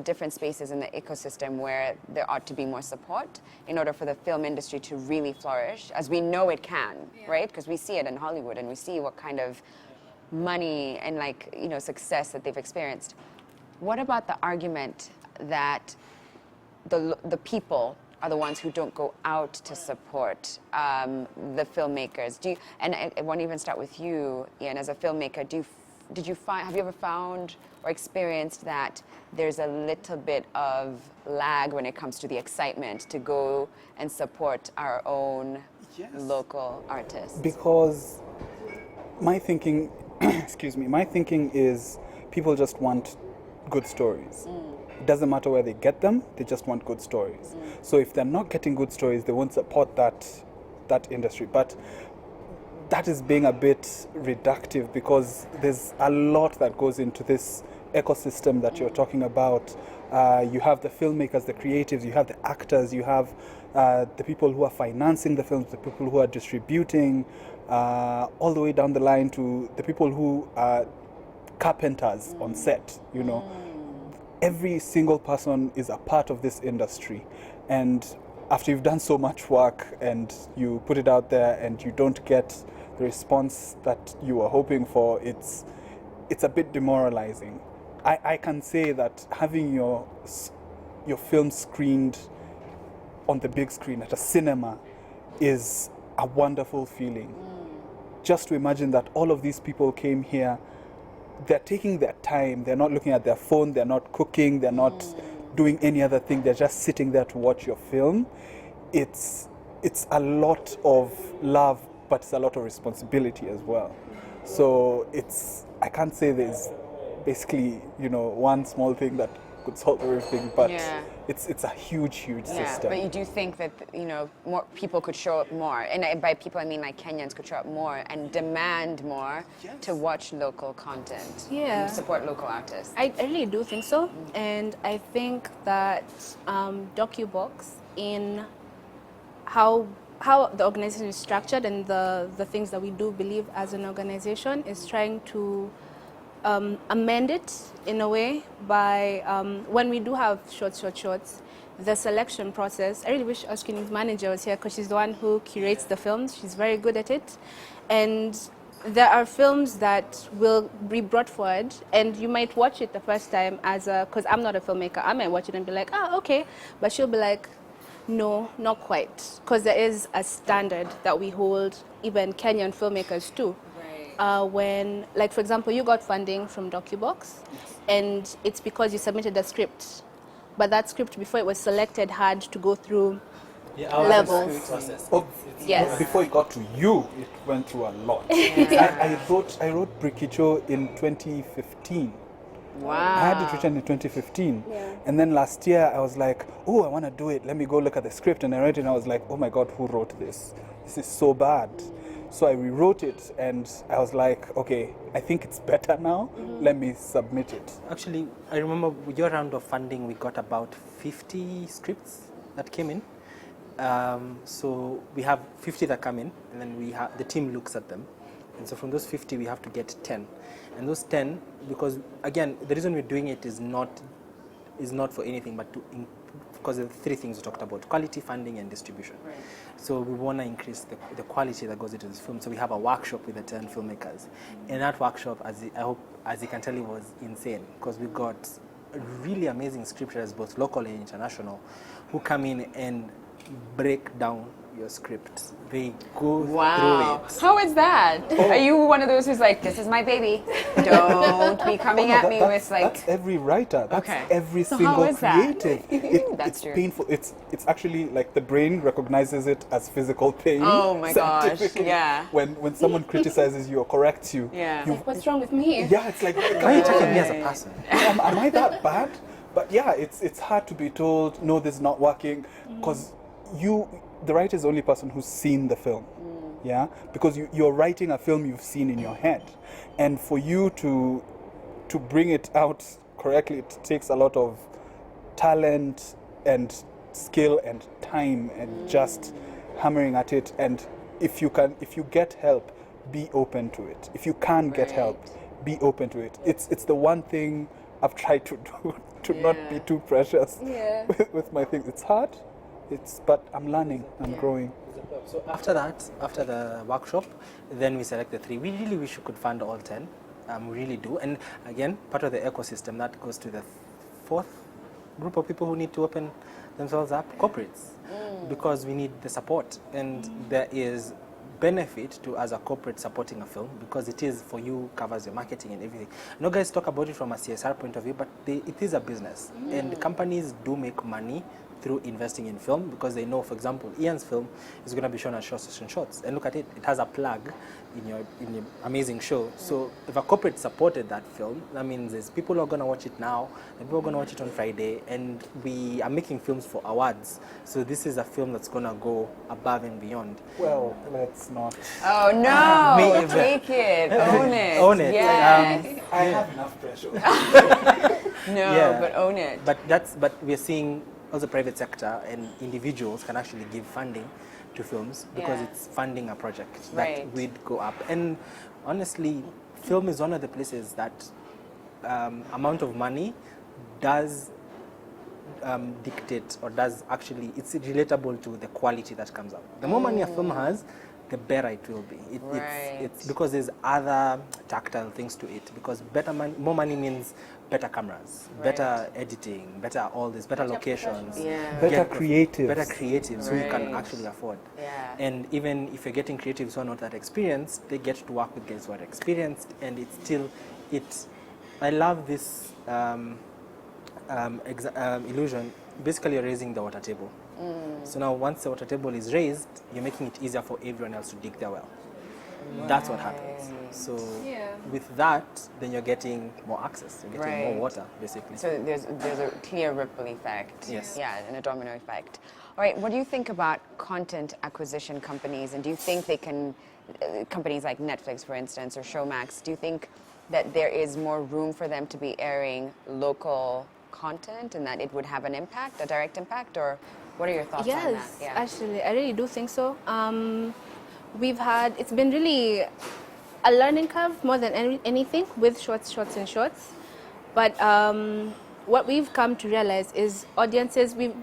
different spaces in the ecosystem where there ought to be more support in order for the film industry to really flourish, as we know it can, right? Because we see it in Hollywood and we see what kind of money and success that they've experienced. What about the argument that the people are the ones who don't go out to support the filmmakers? And I won't even start with you, Ian, as a filmmaker. Have you ever found or experienced that there's a little bit of lag when it comes to the excitement to go and support our own local artists? Because my thinking, my thinking is people just want good stories. It doesn't matter where they get them, they just want good stories. So if they're not getting good stories, they won't support that industry. But that is being a bit reductive, because there's a lot that goes into this ecosystem that you're talking about. You have the filmmakers, the creatives, you have the actors, you have the people who are financing the films, the people who are distributing, all the way down the line to the people who are carpenters on set, Every single person is a part of this industry. And after you've done so much work and you put it out there and you don't get the response that you were hoping for, it's a bit demoralizing. I can say that having your film screened on the big screen at a cinema is a wonderful feeling. Just to imagine that all of these people came here, they're taking their time, they're not looking at their phone, they're not cooking, they're not doing any other thing, they're just sitting there to watch your film. It's a lot of love, but it's a lot of responsibility as well. So I can't say there's basically, one small thing that could solve everything, but it's a huge system. But you do think that, more people could show up more, and by people I mean like Kenyans could show up more and demand more to watch local content, and support local artists. I really do think so, and I think that DocuBox, in how the organization is structured and the things that we do believe as an organization, is trying to amend it in a way by when we do have shorts, the selection process. I really wish our screening manager was here, because she's the one who curates the films. She's very good at it. And there are films that will be brought forward, and you might watch it the first time because I'm not a filmmaker, I might watch it and be like, okay. But she'll be like, no, not quite. Because there is a standard that we hold, even Kenyan filmmakers too. When, like, for example, you got funding from DocuBox, and it's because you submitted a script, but that script, before it was selected, had to go through levels. Yes. Before it got to you, it went through a lot. I wrote Brikicho in 2015. Wow. I had it written in 2015. And then last year I was like, I want to do it. Let me go look at the script. And I read it and I was like, oh my God, who wrote this? This is so bad. So I rewrote it and I was like, okay, I think it's better now. Let me submit it. Actually, I remember with your round of funding, we got about 50 scripts that came in. So we have 50 that come in, and then the team looks at them. And so from those 50, we have to get 10. And those 10, because again, the reason we're doing it is not for anything, but because of the three things we talked about: quality, funding, and distribution. Right. So we want to increase the quality that goes into this film. So we have a workshop with the 10 filmmakers. And that workshop, as you can tell, it was insane, because we got really amazing scriptwriters, both local and international, who come in and break down your script. They go through it. How is that? Are you one of those who's like, this is my baby, don't be coming at me with like... That's every writer. That's every single creative. It's true. Painful. It's actually like the brain recognizes it as physical pain. Oh my gosh, When someone criticizes you or corrects you. Like, what's wrong with me? Yeah, it's like, why are you taking me as a person? Am I that bad? But yeah, it's hard to be told, no, this is not working, because the writer is the only person who's seen the film, because you're writing a film you've seen in your head, and for you to bring it out correctly, it takes a lot of talent and skill and time and just hammering at it. And if you get help, be open to it. If you can't get help, be open to it. It's the one thing I've tried to to not be Yeah. too precious Yeah. with my things. It's hard, but I'm learning, I'm growing. So after that, after the workshop, then we select the 3. We really wish we could fund all 10. We really do. And again, part of the ecosystem that goes to the 4th group of people who need to open themselves up, corporates, because we need the support. And there is benefit to, as a corporate, supporting a film, because it is, for you, covers your marketing and everything. No guys talk about it from a CSR point of view, but it is a business. And companies do make money through investing in film, because they know, for example, Ian's film is going to be shown at Shots and Shots, and look at it, it has a plug in your amazing show. So if a corporate supported that film, that means there's people who are going to watch it now, and people are going to watch it on Friday, and we are making films for awards. So this is a film that's going to go above and beyond. Well, let's not. Oh no! Maybe. Take it, own it. Own it. Yes. I have enough pressure. No, Yeah. but own it. But we're seeing also private sector and individuals can actually give funding to films, because Yeah. it's funding a project Right. that would go up. And honestly, film is one of the places that amount of money does dictate, or does actually, it's relatable to the quality that comes out. The more money a film has, the better it will be. Right. It's because there's other tactile things to it. Because more money means better cameras, better editing, better all this, better locations, Yeah. Better get creatives. better creatives who you can Right. actually afford. Yeah. And even if you're getting creatives who are not that experienced, they get to work with guys who are experienced, and it's still I love this illusion. Basically, you're raising the water table. So now, once the water table is raised, you're making it easier for everyone else to dig their well. That's what happens. So Yeah. with that, then you're getting more access. You're getting Right. more water, basically. So there's a clear ripple effect. Yes. Yeah, and a domino effect. All right, what do you think about content acquisition companies? And do you think they can, companies like Netflix, for instance, or Showmax, do you think that there is more room for them to be airing local content and that it would have an impact, a direct impact? Or what are your thoughts on that? Yes, actually, I really do think so. It's been really a learning curve more than anything with shorts. But what we've come to realize is audiences, we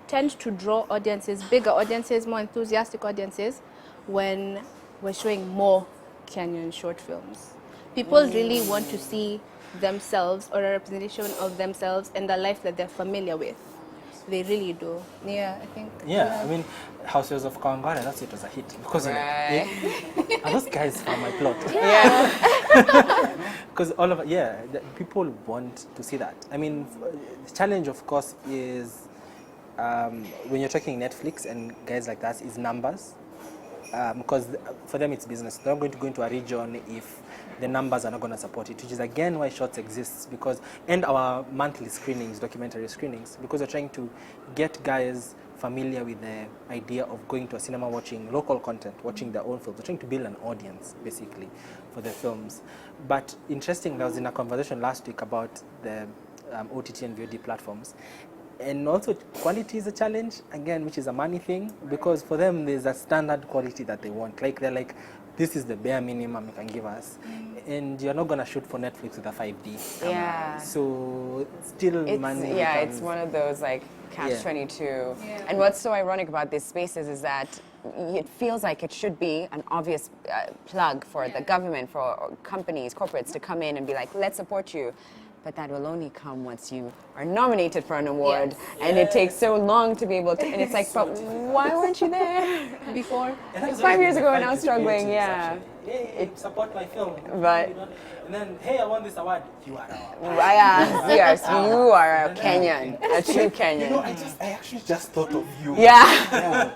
tend to draw audiences, bigger audiences, more enthusiastic audiences, when we're showing more Kenyan short films. People really want to see themselves, or a representation of themselves and the life that they're familiar with. They really do. Yeah, I think. Yeah, I mean, Houses of Kawangware, that's it was a hit. Because you're like, Right. yeah, are those guys from my plot? Yeah. Because people want to see that. I mean, the challenge, of course, is when you're talking Netflix and guys like that, is numbers. Because for them it's business. They're not going to go into a region if the numbers are not going to support it, which is again why Shots exists, and our monthly screenings, documentary screenings, because we're trying to get guys familiar with the idea of going to a cinema, watching local content, watching their own films. We're trying to build an audience, basically, for the films. But interesting, I was in a conversation last week about the OTT and VOD platforms. And also, quality is a challenge, again, which is a money thing, because for them, there's a standard quality that they want. Like, they're like, this is the bare minimum you can give us. And you're not going to shoot for Netflix with a 5D camera. Yeah. So, still money. Yeah, becomes- it's one of those like catch-22. Yeah. And what's so ironic about these spaces is that it feels like it should be an obvious plug for the government, for companies, corporates to come in and be like, let's support you. But that will only come once you are nominated for an award, and it takes so long to be able to. And it's like, but why weren't you there Before. And that's 5 years always ago when the I was fight with struggling? creatives, Yeah. actually. Hey, support my film. But- And then, hey, I won this award. You are our. Yes, you are a Kenyan, a true Kenyan. I actually just thought of you. Yeah.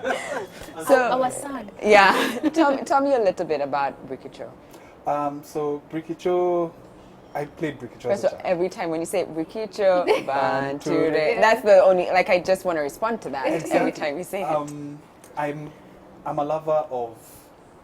So Our son. yeah, tell me a little bit about Brikicho. So Brikicho, I played Brikicho as So a child. every time when you say Brikicho, Banture, that's the only, like, I just want to respond to that every time you say it. I'm a lover of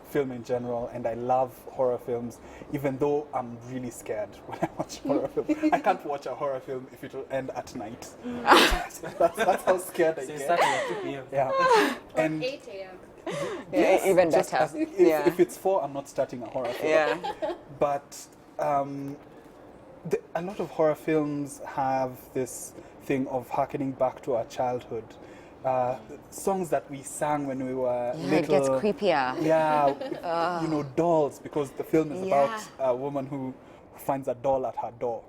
film in general, and I love horror films, even though I'm really scared when I watch horror films. I can't watch a horror film if it will end at night. that's how scared I So you get. started at 2 p.m. Yeah. And 8 a.m. Yeah, even just better. as- if, Yeah. if it's 4, I'm not starting a horror film. Yeah. But A lot of horror films have this thing of harkening back to our childhood. Songs that we sang when we were Yeah, little. it gets creepier. Yeah, you know, dolls, because the film is about Yeah. a woman who finds a doll at her door.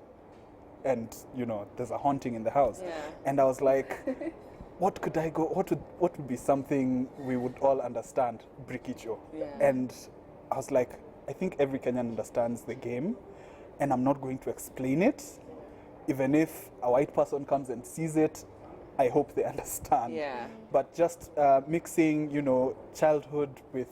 And, you know, there's a haunting in the house. Yeah. And I was like, what would be something we would all understand? Brikicho. Yeah. And I was like, I think every Kenyan understands the game, and I'm not going to explain it. Even if a white person comes and sees it, I hope they understand. Yeah. But just mixing, you know, childhood with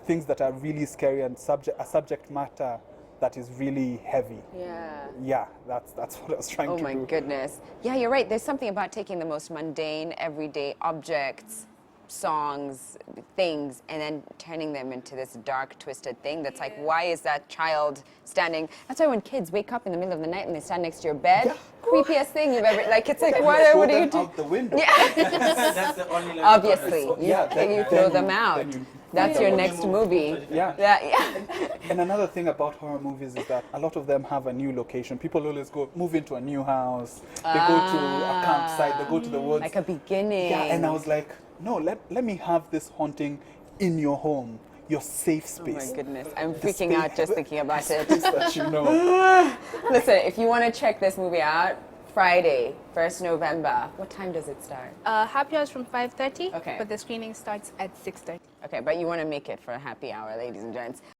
things that are really scary and a subject matter that is really heavy. Yeah. Yeah, that's what I was trying Oh to my do. goodness. Yeah, you're right. There's something about taking the most mundane, everyday objects, songs, things, and then turning them into this dark, twisted thing that's like, why is that child standing? That's why when kids wake up in the middle of the night and they stand next to your bed, creepiest thing you've ever, like, it's like, why Throw what do you them do? out the window. That's the only level. Obviously. Yeah, Then you then throw you- them out. then you- That's Yeah. your next movie. Yeah. Yeah. And another thing about horror movies is that a lot of them have a new location. People always move into a new house. They go to a campsite. They go to the woods. Like a beginning. Yeah, and I was like, no, let me have this haunting in your home, your safe Oh space. my goodness. I'm freaking out just thinking about it. Just that you know. Listen, if you want to check this movie out, Friday, 1st November. What time does it start? Happy hours from 5:30. Okay. But the screening starts at 6:30. Okay, but you want to make it for a happy hour, ladies and gents.